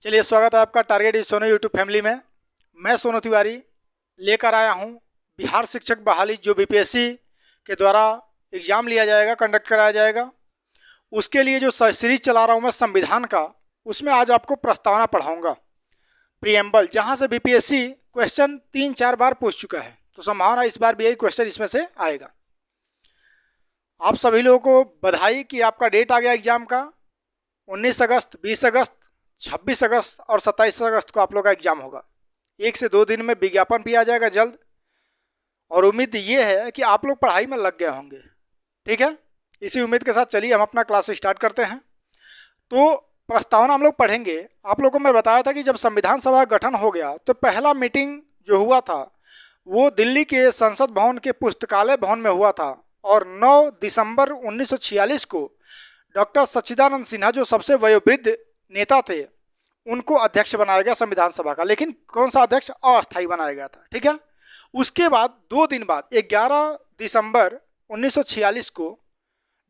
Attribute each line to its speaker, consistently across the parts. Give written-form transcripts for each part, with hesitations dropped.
Speaker 1: चलिए, स्वागत है आपका target is Sonu YouTube family में। मैं सोनू तिवारी लेकर आया हूं बिहार शिक्षक बहाली, जो बीपीएससी के द्वारा एग्ज़ाम लिया जाएगा, कंडक्ट कराया जाएगा। उसके लिए जो सीरीज चला रहा हूं मैं संविधान का, उसमें आज आपको प्रस्तावना पढ़ाऊंगा, प्रीएम्बल, जहां से बीपीएससी क्वेश्चन 3-4 बार पूछ चुका है, तो संभावना इस बार भी यही क्वेश्चन इसमें से आएगा। आप सभी लोगों को बधाई कि आपका डेट आ गया एग्जाम का। 19 अगस्त, 20 अगस्त, 26 अगस्त और 27 अगस्त को आप लोग का एग्जाम होगा। 1 से 2 दिन में विज्ञापन भी आ जाएगा जल्द, और उम्मीद ये है कि आप लोग पढ़ाई में लग गए होंगे। ठीक है, इसी उम्मीद के साथ चलिए हम अपना क्लास स्टार्ट करते हैं। तो प्रस्तावना हम लोग पढ़ेंगे। आप लोगों को मैं बताया था कि जब संविधान सभा का गठन हो गया तो पहला मीटिंग जो हुआ था वो दिल्ली के संसद भवन के पुस्तकालय भवन में हुआ था, और 9 दिसंबर 1946 को डॉक्टर सच्चिदानंद सिन्हा, जो सबसे वयोवृद्ध नेता थे, उनको अध्यक्ष बनाया गया संविधान सभा का। लेकिन कौन सा अध्यक्ष? अस्थायी बनाया गया था। ठीक है, उसके बाद 2 दिन बाद 11 दिसंबर 1946 को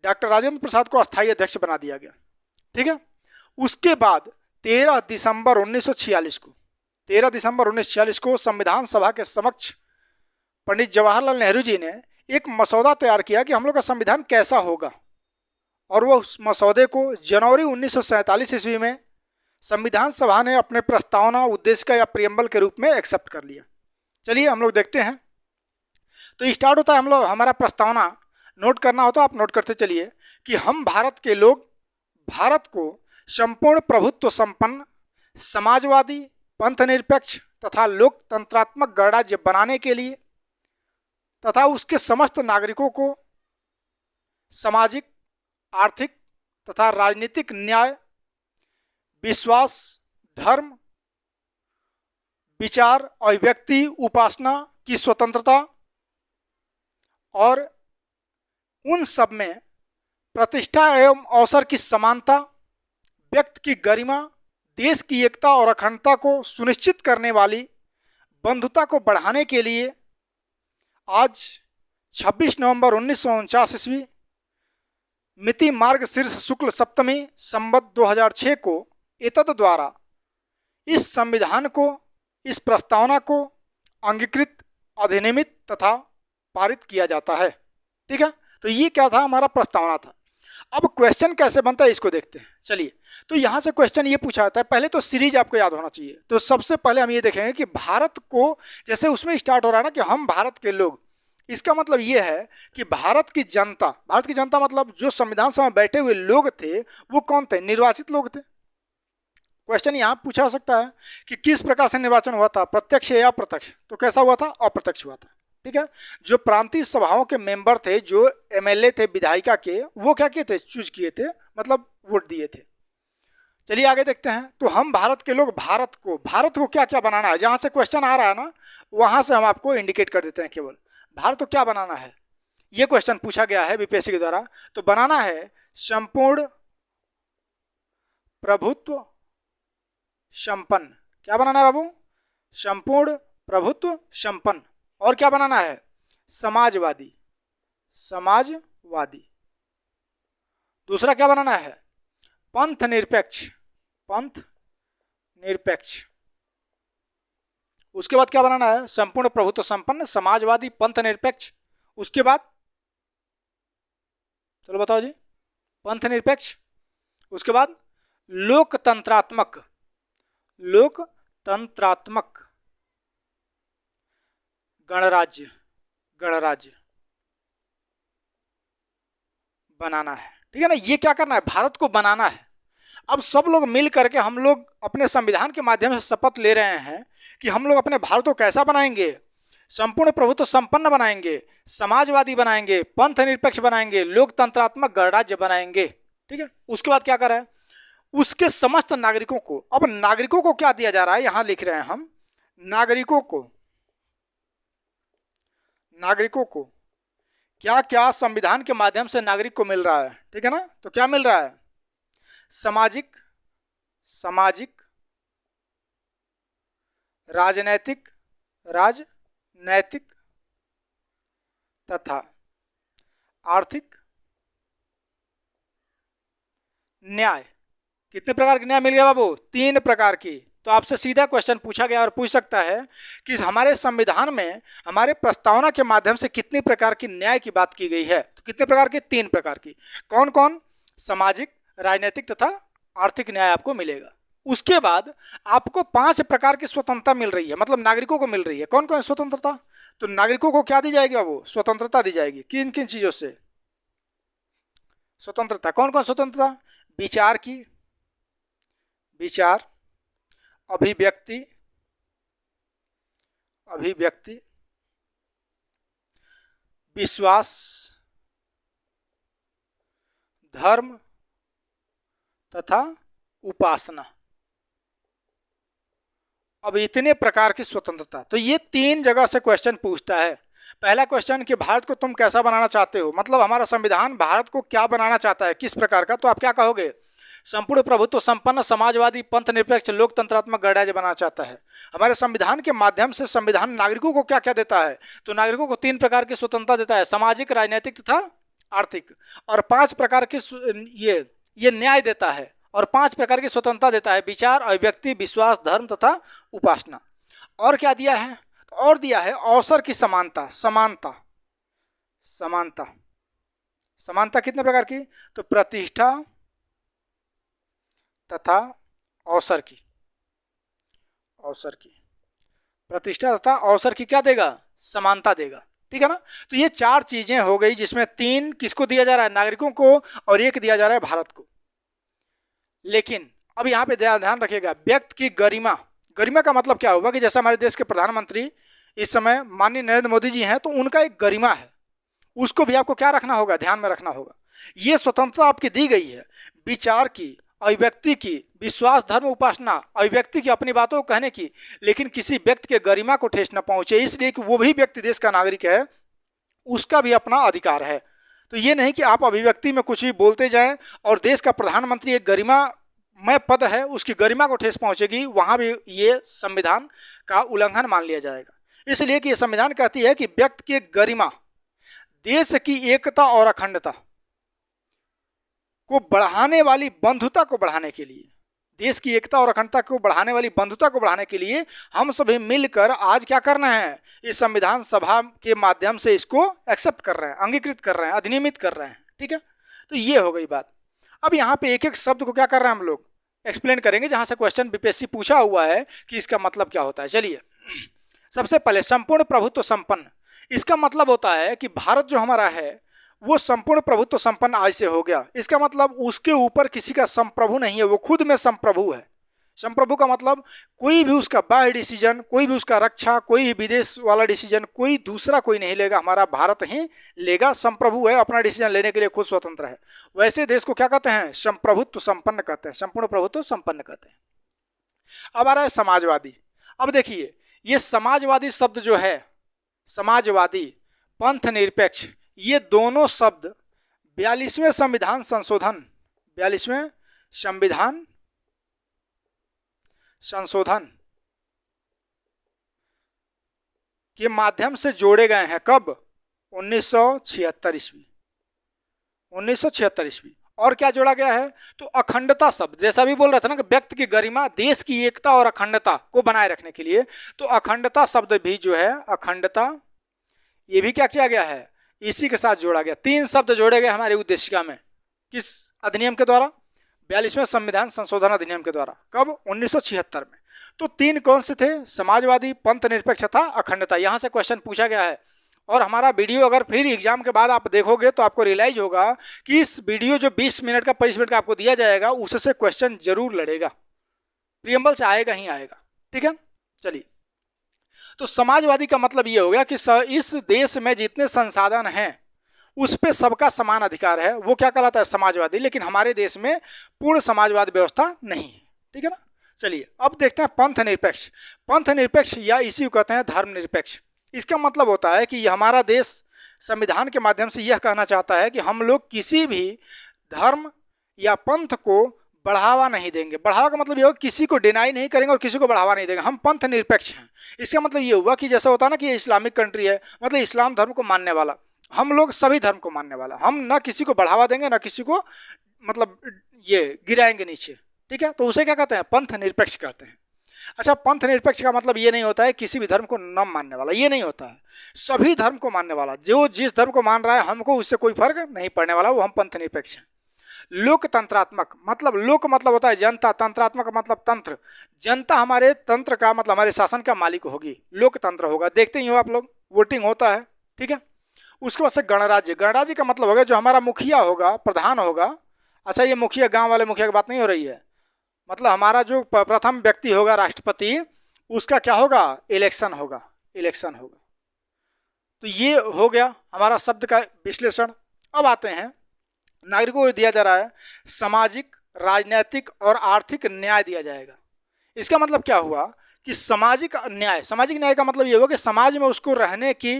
Speaker 1: डॉक्टर राजेंद्र प्रसाद को अस्थायी अध्यक्ष बना दिया गया। ठीक है, उसके बाद 13 दिसंबर 1946 को संविधान सभा के समक्ष पंडित जवाहरलाल नेहरू जी ने एक मसौदा तैयार किया कि हम लोग का संविधान कैसा होगा, और वो उस मसौदे को जनवरी 1947 ईस्वी में संविधान सभा ने अपने प्रस्तावना, उद्देशिका या प्रियम्बल के रूप में एक्सेप्ट कर लिया। चलिए हम लोग देखते हैं। तो स्टार्ट होता है हम लोग हमारा प्रस्तावना। नोट करना हो तो आप नोट करते चलिए कि हम भारत के लोग भारत को संपूर्ण प्रभुत्व संपन्न, समाजवादी, पंथनिरपेक्ष तथा लोकतंत्रात्मक गणराज्य बनाने के लिए तथा उसके समस्त नागरिकों को सामाजिक, आर्थिक तथा राजनीतिक न्याय, विश्वास, धर्म, विचार, अभिव्यक्ति, उपासना की स्वतंत्रता और उन सब में प्रतिष्ठा एवं अवसर की समानता, व्यक्ति की गरिमा, देश की एकता और अखंडता को सुनिश्चित करने वाली बंधुता को बढ़ाने के लिए आज 26 नवंबर 1949 ईस्वी मिति मार्ग शीर्ष शुक्ल सप्तमी संवत 2006 को एतद द्वारा इस संविधान को, इस प्रस्तावना को अंगीकृत, अधिनियमित तथा पारित किया जाता है। ठीक है, तो ये क्या था? हमारा प्रस्तावना था। अब क्वेश्चन कैसे बनता है इसको देखते हैं। चलिए, तो यहाँ से क्वेश्चन ये पूछा जाता है। पहले तो सीरीज आपको याद होना चाहिए। तो सबसे पहले हम ये देखेंगे कि भारत को, जैसे उसमें स्टार्ट हो रहा है ना कि हम भारत के लोग, इसका मतलब ये है कि भारत की जनता मतलब जो संविधान सभा में बैठे हुए लोग थे वो कौन थे? निर्वाचित लोग थे। क्वेश्चन यहाँ पूछा जा सकता है कि किस प्रकार से निर्वाचन हुआ था, प्रत्यक्ष या अप्रत्यक्ष? तो कैसा हुआ था? अप्रत्यक्ष हुआ था। ठीक है, जो प्रांतीय सभाओं के मेंबर थे, जो एमएलए थे विधायिका के, वो क्या किए थे? चूज किए थे, मतलब वोट दिए थे। चलिए आगे देखते हैं। तो हम भारत के लोग भारत को क्या क्या बनाना है? जहां से क्वेश्चन आ रहा है ना, वहां से हम आपको इंडिकेट कर देते हैं केवल। भारत को क्या बनाना है, ये क्वेश्चन पूछा गया है बीपीएससी के द्वारा। तो बनाना है संपूर्ण प्रभुत्व संपन्न। क्या बनाना है बाबू? संपूर्ण प्रभुत्व संपन्न। और क्या बनाना है? समाजवादी। दूसरा क्या बनाना है? पंथ निरपेक्ष। उसके बाद क्या बनाना है? संपूर्ण प्रभुत्व संपन्न, समाजवादी, पंथ निरपेक्ष। उसके बाद चलो बताओ जी। पंथ निरपेक्ष, उसके बाद लोकतंत्रात्मक गणराज्य बनाना है। ठीक है ना, ये क्या करना है? भारत को बनाना है। अब सब लोग मिल करके हम लोग अपने संविधान के माध्यम से शपथ ले रहे हैं कि हम लोग अपने भारत को कैसा बनाएंगे? संपूर्ण प्रभुत्व संपन्न बनाएंगे, समाजवादी बनाएंगे, पंथ निरपेक्ष बनाएंगे, लोकतंत्रात्मक गणराज्य बनाएंगे। ठीक है, उसके बाद क्या कर रहे हैं? उसके समस्त नागरिकों को। अब नागरिकों को क्या दिया जा रहा है? यहां लिख रहे हैं हम नागरिकों को क्या क्या संविधान के माध्यम से नागरिक को मिल रहा है। ठीक है ना, तो क्या मिल रहा है? सामाजिक, राजनैतिक तथा आर्थिक न्याय। कितने प्रकार के न्याय मिल गया बाबू? 3 प्रकार की। तो आपसे सीधा क्वेश्चन पूछा गया और पूछ सकता है कि हमारे संविधान में हमारे प्रस्तावना के माध्यम से कितनी प्रकार की न्याय की बात की गई है? तो कितने प्रकार की? 3 प्रकार की। कौन कौन? सामाजिक, राजनीतिक तथा आर्थिक न्याय आपको मिलेगा। उसके बाद आपको 5 प्रकार की स्वतंत्रता मिल रही है, मतलब नागरिकों को मिल रही है। कौन कौन स्वतंत्रता? तो नागरिकों को क्या दी जाएगी बाबू? स्वतंत्रता दी जाएगी। किन किन चीजों से स्वतंत्रता? कौन कौन स्वतंत्रता? विचार की, विचार, अभिव्यक्ति, अभिव्यक्ति, विश्वास, धर्म तथा उपासना। अब इतने प्रकार की स्वतंत्रता, तो ये 3 जगह से क्वेश्चन पूछता है। पहला क्वेश्चन कि भारत को तुम कैसा बनाना चाहते हो, मतलब हमारा संविधान भारत को क्या बनाना चाहता है, किस प्रकार का? तो आप क्या कहोगे? संपूर्ण प्रभुत्व संपन्न, समाजवादी, पंथ निरपेक्ष, लोकतंत्रात्मक गणराज्य बनाना चाहता है। हमारे संविधान के माध्यम से संविधान नागरिकों को क्या क्या देता है? तो नागरिकों को 3 प्रकार की स्वतंत्रता देता है, सामाजिक, राजनीतिक तथा आर्थिक, और 5 प्रकार की ये न्याय देता है, और 5 प्रकार की स्वतंत्रता देता है, विचार, अभिव्यक्ति, विश्वास, धर्म तथा उपासना। और क्या दिया है? और दिया है अवसर की समानता, समानता, समानता, समानता कितने प्रकार की? तो प्रतिष्ठा तथा अवसर की, अवसर की, प्रतिष्ठा तथा अवसर की क्या देगा? समानता देगा। ठीक है ना? तो ये 4 चीजें हो गई, जिसमें 3 किसको दिया जा रहा है? नागरिकों को, और 1 दिया जा रहा है भारत को। लेकिन अब यहाँ पे ध्यान रखिएगा, व्यक्ति की गरिमा। गरिमा का मतलब क्या होगा कि जैसे हमारे देश के प्रधानमंत्री इस समय माननीय नरेंद्र मोदी जी हैं, तो उनका एक गरिमा है, उसको भी आपको क्या रखना होगा? ध्यान में रखना होगा। ये स्वतंत्रता आपकी दी गई है, विचार की, अभिव्यक्ति की, विश्वास, धर्म, उपासना। अभिव्यक्ति की, अपनी बातों को कहने की, लेकिन किसी व्यक्ति के गरिमा को ठेस न पहुंचे, इसलिए कि वो भी व्यक्ति देश का नागरिक है, उसका भी अपना अधिकार है। तो ये नहीं कि आप अभिव्यक्ति में कुछ भी बोलते जाएं और देश का प्रधानमंत्री एक गरिमामय पद है, उसकी गरिमा को ठेस पहुंचेगी, वहां भी ये संविधान का उल्लंघन मान लिया जाएगा। इसलिए कि ये संविधान कहती है कि व्यक्ति की गरिमा, देश की एकता और अखंडता को बढ़ाने वाली, बंधुता को बढ़ाने के लिए, देश की एकता और अखंडता को बढ़ाने वाली, बंधुता को बढ़ाने के लिए हम सभी मिलकर आज क्या करना है? इस संविधान सभा के माध्यम से इसको एक्सेप्ट कर रहे हैं, अंगीकृत कर रहे हैं, अधिनियमित कर रहे हैं। ठीक है? तो ये हो गई बात। अब यहाँ पे एक एक शब्द को क्या कर रहे हैं हम लोग? एक्सप्लेन करेंगे, जहां से क्वेश्चन बीपीएससी पूछा हुआ है कि इसका मतलब क्या होता है। चलिए, सबसे पहले संपूर्ण प्रभुत्व संपन्न, इसका मतलब होता है कि भारत जो हमारा है वो संपूर्ण प्रभुत्व संपन्न आज से हो गया। इसका मतलब उसके ऊपर किसी का संप्रभु नहीं है, वो खुद में संप्रभु है। संप्रभु का मतलब कोई भी उसका बाह्य डिसीजन, कोई भी उसका रक्षा, कोई भी विदेश वाला डिसीजन कोई दूसरा कोई नहीं लेगा, हमारा भारत ही लेगा। संप्रभु है, अपना डिसीजन लेने के लिए खुद स्वतंत्र है। वैसे देश को क्या कहते हैं? संप्रभुत्व संपन्न कहते हैं, संपूर्ण प्रभुत्व संपन्न कहते हैं। अब आ रहा है समाजवादी। अब देखिए, ये समाजवादी शब्द जो है, समाजवादी, पंथ निरपेक्ष, ये दोनों शब्द 42वें संविधान संशोधन, 42वें संविधान संशोधन के माध्यम से जोड़े गए हैं। कब? 1976 ईस्वी, 1976 ईस्वी। और क्या जोड़ा गया है? तो अखंडता शब्द, जैसा भी बोल रहा था ना कि व्यक्ति की गरिमा, देश की एकता और अखंडता को बनाए रखने के लिए, तो अखंडता शब्द भी जो है, अखंडता, ये भी क्या किया गया है? इसी के साथ जोड़ा गया। 3 शब्द जोड़े गए हमारी उद्देशिका में। किस अधिनियम के द्वारा? 42वें संविधान संशोधन अधिनियम के द्वारा। कब? 1976 में। तो 3 कौन से थे? समाजवादी, पंथ निरपेक्ष तथा अखंडता। यहां से क्वेश्चन पूछा गया है। और हमारा वीडियो अगर फिर एग्जाम के बाद आप देखोगे तो आपको रियलाइज होगा कि इस वीडियो जो 20 मिनट का, 25 मिनट का आपको दिया जाएगा, उससे क्वेश्चन जरूर लड़ेगा, प्रियम्बल से आएगा ही आएगा। ठीक है? चलिए, तो समाजवादी का मतलब ये हो गया कि इस देश में जितने संसाधन हैं उस पर सबका समान अधिकार है, वो क्या कहलाता है? समाजवादी। लेकिन हमारे देश में पूर्ण समाजवाद व्यवस्था नहीं है। ठीक है ना? चलिए, अब देखते हैं पंथ निरपेक्ष। पंथ निरपेक्ष या इसी को कहते हैं धर्म निरपेक्ष। इसका मतलब होता है कि हमारा देश संविधान के माध्यम से यह कहना चाहता है कि हम लोग किसी भी धर्म या पंथ को बढ़ावा नहीं देंगे। बढ़ावा का मतलब ये होगा किसी को डिनाई नहीं करेंगे और किसी को बढ़ावा नहीं देंगे। हम पंथ निरपेक्ष हैं। इसका मतलब ये हुआ कि जैसा होता है ना कि ये इस्लामिक कंट्री है, मतलब इस्लाम धर्म को मानने वाला, हम लोग सभी धर्म को मानने वाला। हम ना किसी को बढ़ावा देंगे, ना किसी को मतलब ये गिराएंगे नीचे। ठीक है, तो उसे क्या कहते हैं, पंथ निरपेक्ष कहते हैं। अच्छा, पंथ निरपेक्ष का मतलब ये नहीं होता है किसी भी धर्म को न मानने वाला, ये नहीं होता है, सभी धर्म को मानने वाला, जो जिस धर्म को मान रहा है हमको उससे कोई फर्क नहीं पड़ने वाला, वो हम पंथ निरपेक्ष हैं। लोकतंत्रात्मक मतलब, लोक मतलब होता है जनता, तंत्रात्मक मतलब तंत्र, जनता हमारे तंत्र का मतलब हमारे शासन का मालिक होगी, लोकतंत्र होगा, देखते ही हो आप लोग, वोटिंग होता है, ठीक है। उसके बाद से गणराज्य, गणराज्य का मतलब होगा जो हमारा मुखिया होगा, प्रधान होगा। अच्छा, ये मुखिया गांव वाले मुखिया की बात नहीं हो रही है, मतलब हमारा जो प्रथम व्यक्ति होगा राष्ट्रपति, उसका क्या होगा, इलेक्शन होगा, इलेक्शन होगा। तो ये हो गया हमारा शब्द का विश्लेषण। अब आते हैं, नागरिकों को दिया जा रहा है सामाजिक, राजनीतिक और आर्थिक न्याय दिया जाएगा। इसका मतलब क्या हुआ कि सामाजिक न्याय, सामाजिक न्याय का मतलब ये हुआ कि समाज में उसको रहने की,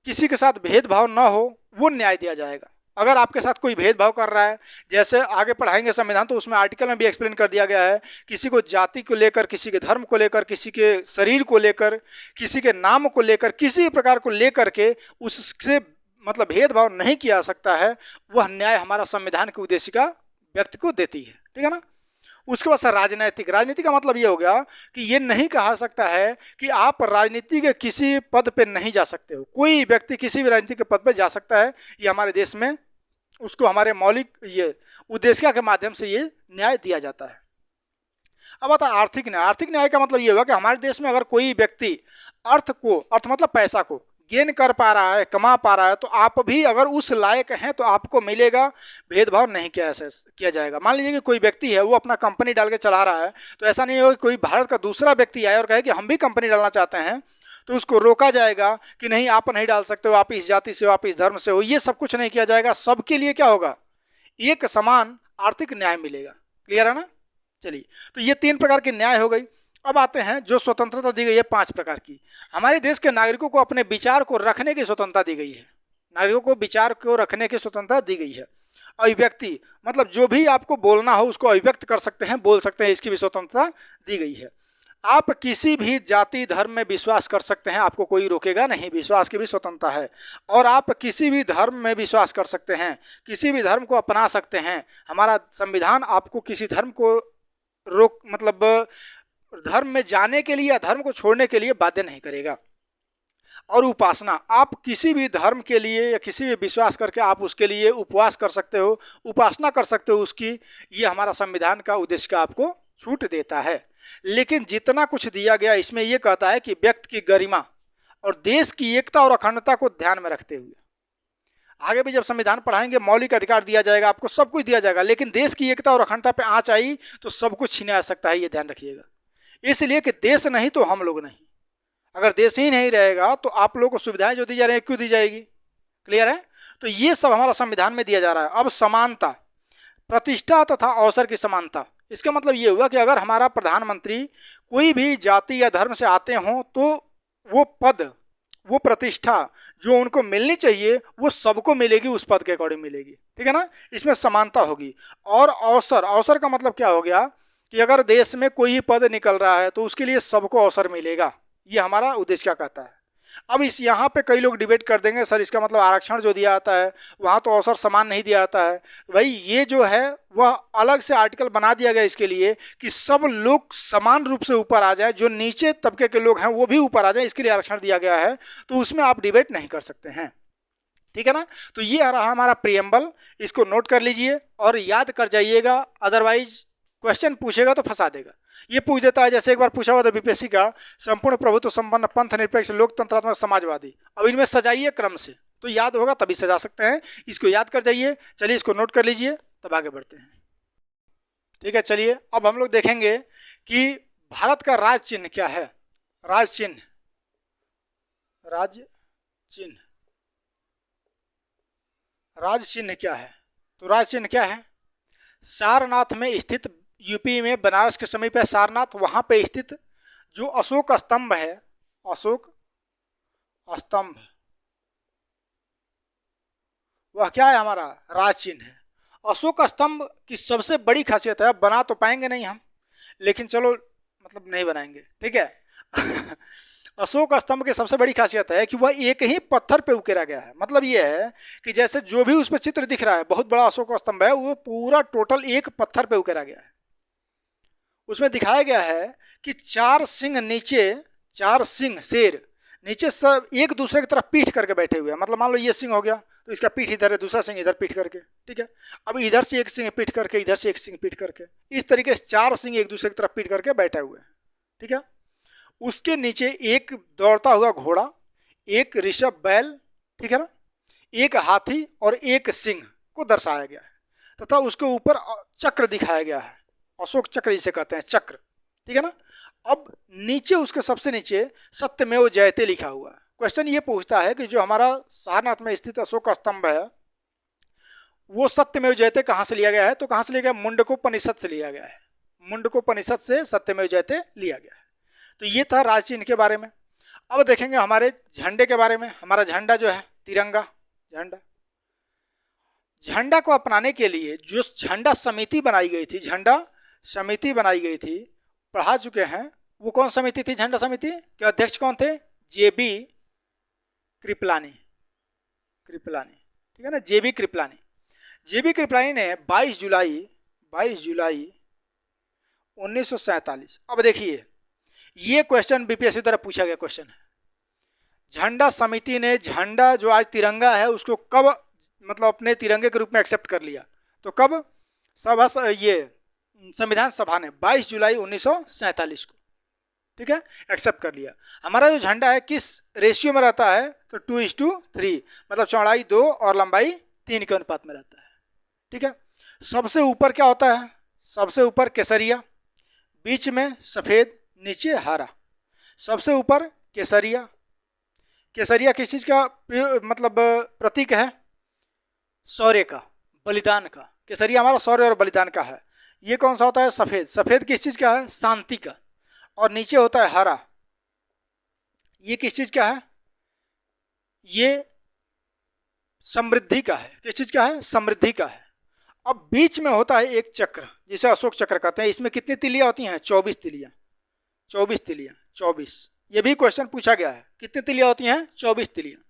Speaker 1: किसी के साथ भेदभाव ना हो, वो न्याय दिया जाएगा। अगर आपके साथ कोई भेदभाव कर रहा है, जैसे आगे पढ़ाएंगे संविधान तो उसमें आर्टिकल में भी एक्सप्लेन कर दिया गया है, किसी को जाति को लेकर, किसी के धर्म को लेकर, किसी के शरीर को लेकर, किसी के नाम को लेकर, किसी भी प्रकार को लेकर के उससे मतलब भेदभाव नहीं किया जा सकता है, वह न्याय हमारा संविधान की उद्देशिका व्यक्ति को देती है, ठीक है ना। उसके बाद से राजनीतिक, राजनीति का मतलब ये हो गया कि ये नहीं कहा सकता है कि आप राजनीति के किसी पद पे नहीं जा सकते हो, कोई व्यक्ति किसी भी राजनीति के पद पे जा सकता है, ये हमारे देश में उसको हमारे मौलिक ये उद्देशिका के माध्यम से ये न्याय दिया जाता है। अब आता है आर्थिक न्याय। आर्थिक न्याय का मतलब ये हुआ कि हमारे देश में अगर कोई व्यक्ति अर्थ को, अर्थ मतलब पैसा को गेन कर पा रहा है, कमा पा रहा है, तो आप भी अगर उस लायक हैं तो आपको मिलेगा, भेदभाव नहीं किया जाएगा। मान लीजिए कि कोई व्यक्ति है वो अपना कंपनी डाल के चला रहा है, तो ऐसा नहीं होगा कि कोई भारत का दूसरा व्यक्ति आए और कहे कि हम भी कंपनी डालना चाहते हैं, तो उसको रोका जाएगा कि नहीं आप नहीं डाल सकते हो, आप इस जाति से हो, आप इस धर्म से हो, ये सब कुछ नहीं किया जाएगा। सबके लिए क्या होगा, एक समान आर्थिक न्याय मिलेगा। क्लियर है ना। चलिए, तो ये 3 प्रकार की न्याय हो गई। अब आते हैं जो स्वतंत्रता दी गई है 5 प्रकार की। हमारे देश के नागरिकों को अपने विचार को रखने की स्वतंत्रता दी गई है, नागरिकों को विचार को रखने की स्वतंत्रता दी गई है। अभिव्यक्ति मतलब जो भी आपको बोलना हो उसको अभिव्यक्त कर सकते हैं, बोल सकते हैं, इसकी भी स्वतंत्रता दी गई है। आप किसी भी जाति धर्म में विश्वास कर सकते हैं, आपको कोई रोकेगा नहीं, विश्वास की भी स्वतंत्रता है। और आप किसी भी धर्म में विश्वास कर सकते हैं, किसी भी धर्म को अपना सकते हैं। हमारा संविधान आपको किसी धर्म को रोक मतलब धर्म में जाने के लिए या धर्म को छोड़ने के लिए बाध्य नहीं करेगा। और उपासना, आप किसी भी धर्म के लिए या किसी भी विश्वास करके आप उसके लिए उपवास कर सकते हो, उपासना कर सकते हो उसकी, ये हमारा संविधान का उद्देश्य का आपको छूट देता है। लेकिन जितना कुछ दिया गया इसमें यह कहता है कि व्यक्ति की गरिमा और देश की एकता और अखंडता को ध्यान में रखते हुए, आगे भी जब संविधान पढ़ाएंगे मौलिक अधिकार दिया जाएगा, आपको सब कुछ दिया जाएगा, लेकिन देश की एकता और अखंडता पे आंच आई तो सब कुछ छीना जा सकता है, ये ध्यान रखिएगा। इसलिए कि देश नहीं तो हम लोग नहीं, अगर देश ही नहीं रहेगा तो आप लोगों को सुविधाएं जो दी जा रही है क्यों दी जाएगी। क्लियर है। तो ये सब हमारा संविधान में दिया जा रहा है। अब समानता, प्रतिष्ठा तथा अवसर की समानता, इसका मतलब ये हुआ कि अगर हमारा प्रधानमंत्री कोई भी जाति या धर्म से आते हों तो वो पद, वो प्रतिष्ठा जो उनको मिलनी चाहिए वो सबको मिलेगी, उस पद के अकॉर्डिंग मिलेगी, ठीक है ना। इसमें समानता होगी। और अवसर, अवसर का मतलब क्या हो गया कि अगर देश में कोई पद निकल रहा है तो उसके लिए सबको अवसर मिलेगा, ये हमारा उद्देश्य क्या कहता है। अब इस यहाँ पे कई लोग डिबेट कर देंगे, सर इसका मतलब आरक्षण जो दिया जाता है वहाँ तो अवसर समान नहीं दिया जाता है। भाई ये जो है वह अलग से आर्टिकल बना दिया गया इसके लिए कि सब लोग समान रूप से ऊपर आ जाए, जो नीचे तबके के लोग हैं वो भी ऊपर आ जाए, इसके लिए आरक्षण दिया गया है। तो उसमें आप डिबेट नहीं कर सकते हैं, ठीक है ना। तो ये रहा हमारा प्रियम्बल, इसको नोट कर लीजिए और याद कर जाइएगा, अदरवाइज क्वेश्चन पूछेगा तो फंसा देगा। ये पूछ देता है, जैसे एक बार पूछा हुआ था बीपीएससी का, संपूर्ण प्रभुत्व संपन्न पंथ निरपेक्ष लोकतंत्रात्मक समाजवादी। अब इनमें सजाइए क्रम से, तो याद होगा तभी सजा सकते हैं। इसको याद कर जाइए। चलिए इसको नोट कर लीजिए, तब आगे बढ़ते हैं, ठीक है। चलिए अब हम लोग देखेंगे कि भारत का राज चिन्ह क्या है। राज चिन्ह, राज चिन्ह, राज चिन्ह क्या है। तो राज चिन्ह क्या है, सारनाथ में स्थित, यूपी में बनारस के समीप है सारनाथ, वहां पे स्थित जो अशोक स्तंभ है, अशोक स्तंभ, वह क्या है, हमारा राज चिन्ह है। अशोक स्तंभ की सबसे बड़ी खासियत है, बना तो पाएंगे नहीं हम, लेकिन चलो मतलब नहीं बनाएंगे, ठीक है। अशोक स्तंभ की सबसे बड़ी खासियत है कि वह एक ही पत्थर पे उकेरा गया है। मतलब यह है कि जैसे जो भी उस पर चित्र दिख रहा है, बहुत बड़ा अशोक स्तंभ है, वो पूरा टोटल एक पत्थर पे उकेरा गया है, उसमें दिखाया गया है कि चार सिंह नीचे, चार सिंह शेर नीचे सब एक दूसरे की तरफ पीठ करके बैठे हुए हैं। मतलब मान लो ये सिंह हो गया तो इसका पीठ इधर है, दूसरा सिंह इधर पीठ करके, ठीक है। अब इधर से एक सिंह पीठ करके, इधर से एक सिंह पीठ करके, इस तरीके से चार सिंह एक दूसरे की तरफ पीठ करके बैठे हुए हैं, ठीक है। उसके नीचे एक दौड़ता हुआ घोड़ा, एक ऋषभ बैल, ठीक है ना, एक हाथी और एक सिंह को दर्शाया गया है तथा उसके ऊपर चक्र दिखाया गया है, अशोक चक्र जिसे कहते हैं, चक्र, ठीक है ना। अब नीचे उसके सबसे नीचे सत्यमेव जयते लिखा हुआ है। क्वेश्चन ये पूछता है कि जो हमारा सारनाथ में स्थित अशोक स्तंभ है वो सत्यमेव जयते कहाँ से लिया गया है? तो कहाँ से लिया गया? मुंडकोपनिषद से लिया गया है। मुंडकोपनिषद से सत्यमेव जयते लिया गया है। तो ये था राज चिन्ह के बारे में। अब देखेंगे हमारे झंडे के बारे में। हमारा झंडा जो है तिरंगा झंडा, झंडा को अपनाने के लिए जो झंडा समिति बनाई गई थी, झंडा समिति बनाई गई थी, पढ़ा चुके हैं। वो कौन समिति थी? झंडा समिति के अध्यक्ष कौन थे? जेबी कृपलानी, कृपलानी, ठीक है ना, जेबी कृपलानी। जेबी कृपलानी ने 22 जुलाई 1947। अब देखिए ये क्वेश्चन बीपीएससी द्वारा पूछा गया क्वेश्चन है। झंडा समिति ने झंडा जो आज तिरंगा है उसको कब मतलब अपने तिरंगे के रूप में एक्सेप्ट कर लिया? तो कब? सभा ये संविधान सभा ने 22 जुलाई 1947 को, ठीक है, एक्सेप्ट कर लिया। हमारा जो झंडा है किस रेशियो में रहता है? तो 2:3, मतलब चौड़ाई 2 और लंबाई 3 के अनुपात में रहता है, ठीक है। सबसे ऊपर क्या होता है? सबसे ऊपर केसरिया, बीच में सफ़ेद, नीचे हरा। सबसे ऊपर केसरिया। केसरिया किस चीज़ का मतलब प्रतीक है? शौर्य का, बलिदान का। केसरिया हमारा शौर्य और बलिदान का है। ये कौन सा होता है? सफ़ेद। सफ़ेद किस चीज़ का है? शांति का। और नीचे होता है हरा। ये किस चीज़ का है? ये समृद्धि का है। किस चीज़ का है? समृद्धि का है। अब बीच में होता है एक चक्र जिसे अशोक चक्र कहते हैं। इसमें कितनी तिलियाँ होती हैं? 24 तिलियाँ। 24 तिलियाँ, 24। ये भी क्वेश्चन पूछा गया है। कितनी तिलियाँ होती हैं? 24 तिलियाँ।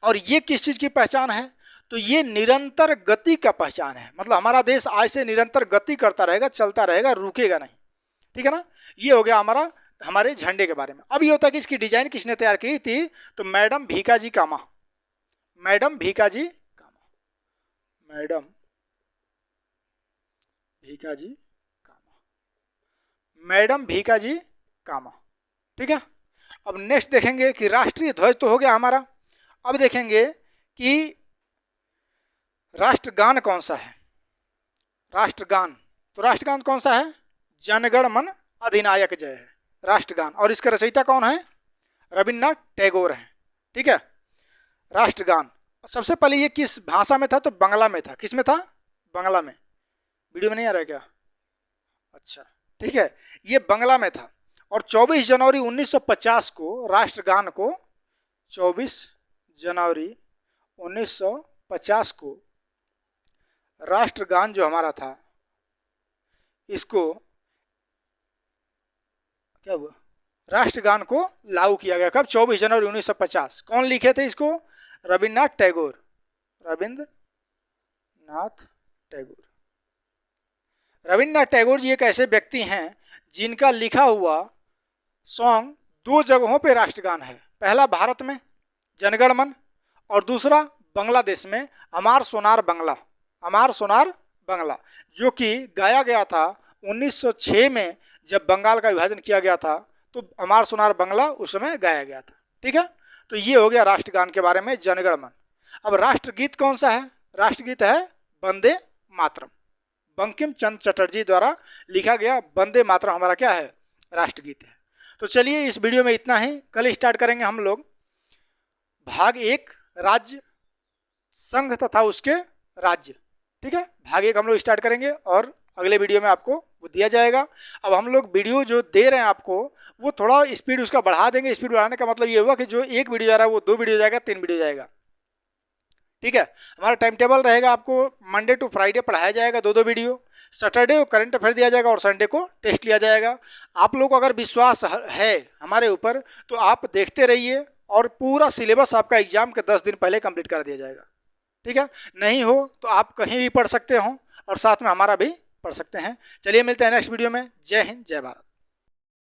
Speaker 1: और ये किस चीज़ की पहचान है? तो ये निरंतर गति का पहचान है। मतलब हमारा देश आज से निरंतर गति करता रहेगा, चलता रहेगा, रुकेगा नहीं, ठीक है ना। ये हो गया हमारा हमारे झंडे के बारे में। अब ये होता है कि इसकी डिजाइन किसने तैयार की थी? तो मैडम भीकाजी कामा, मैडम भीकाजी कामा, मैडम भीकाजी कामा, मैडम भीकाजी कामा, ठीक है। अब नेक्स्ट देखेंगे कि राष्ट्रीय ध्वज तो हो गया हमारा। अब देखेंगे कि राष्ट्रगान कौन सा है? राष्ट्रगान, तो राष्ट्रगान कौन सा है? जनगण मन अधिनायक जय है राष्ट्रगान। और इसका रचयिता कौन है? रविन्द्रनाथ टैगोर हैं, ठीक है। राष्ट्रगान सबसे पहले ये किस भाषा में था? तो बांग्ला में था। किस में था? बांग्ला में। वीडियो में नहीं आ रहा है क्या? अच्छा, ठीक है, ये बांग्ला में था। और 24 जनवरी 1950 को राष्ट्रगान को, 24 जनवरी 1950 को राष्ट्रगान जो हमारा था इसको क्या हुआ? राष्ट्रगान को लागू किया गया। कब? 24 जनवरी 1950। कौन लिखे थे इसको? रविन्द्रनाथ टैगोर, रविन्द्रनाथ टैगोर। रविन्द्रनाथ टैगोर जी एक ऐसे व्यक्ति हैं जिनका लिखा हुआ सॉन्ग 2 जगहों पे राष्ट्रगान है। पहला भारत में जनगण मन और दूसरा बांग्लादेश में अमार सोनार बांग्ला, अमार सोनार बांग्ला, जो कि गाया गया था 1906 में जब बंगाल का विभाजन किया गया था। तो अमार सोनार बांग्ला उस समय गाया गया था, ठीक है। तो ये हो गया राष्ट्रगान के बारे में, जनगण मन। अब राष्ट्रगीत कौन सा है? राष्ट्रगीत है वंदे मातरम। बंकिम चंद्र चटर्जी द्वारा लिखा गया वंदे मातरम हमारा क्या है? राष्ट्रगीत है। तो चलिए इस वीडियो में इतना ही। कल स्टार्ट करेंगे हम लोग भाग 1 राज्य संघ तथा उसके राज्य, ठीक है। भाग 1 हम लोग स्टार्ट करेंगे और अगले वीडियो में आपको वो दिया जाएगा। अब हम लोग वीडियो जो दे रहे हैं आपको वो थोड़ा स्पीड उसका बढ़ा देंगे। स्पीड बढ़ाने का मतलब ये हुआ कि जो 1 वीडियो जा रहा है वो 2 वीडियो जाएगा, 3 वीडियो जाएगा, ठीक है। हमारा टाइम टेबल रहेगा, आपको मंडे टू फ्राइडे पढ़ाया जाएगा 2-2 वीडियो, सैटरडे को करंट अफेयर दिया जाएगा और संडे को टेस्ट लिया जाएगा। आप लोग को अगर विश्वास है हमारे ऊपर तो आप देखते रहिए और पूरा सिलेबस आपका एग्जाम के 10 दिन पहले कंप्लीट कर दिया जाएगा, ठीक है। नहीं हो तो आप कहीं भी पढ़ सकते हो और साथ में हमारा भी पढ़ सकते हैं। चलिए मिलते हैं नेक्स्ट वीडियो में। जय हिंद, जय भारत।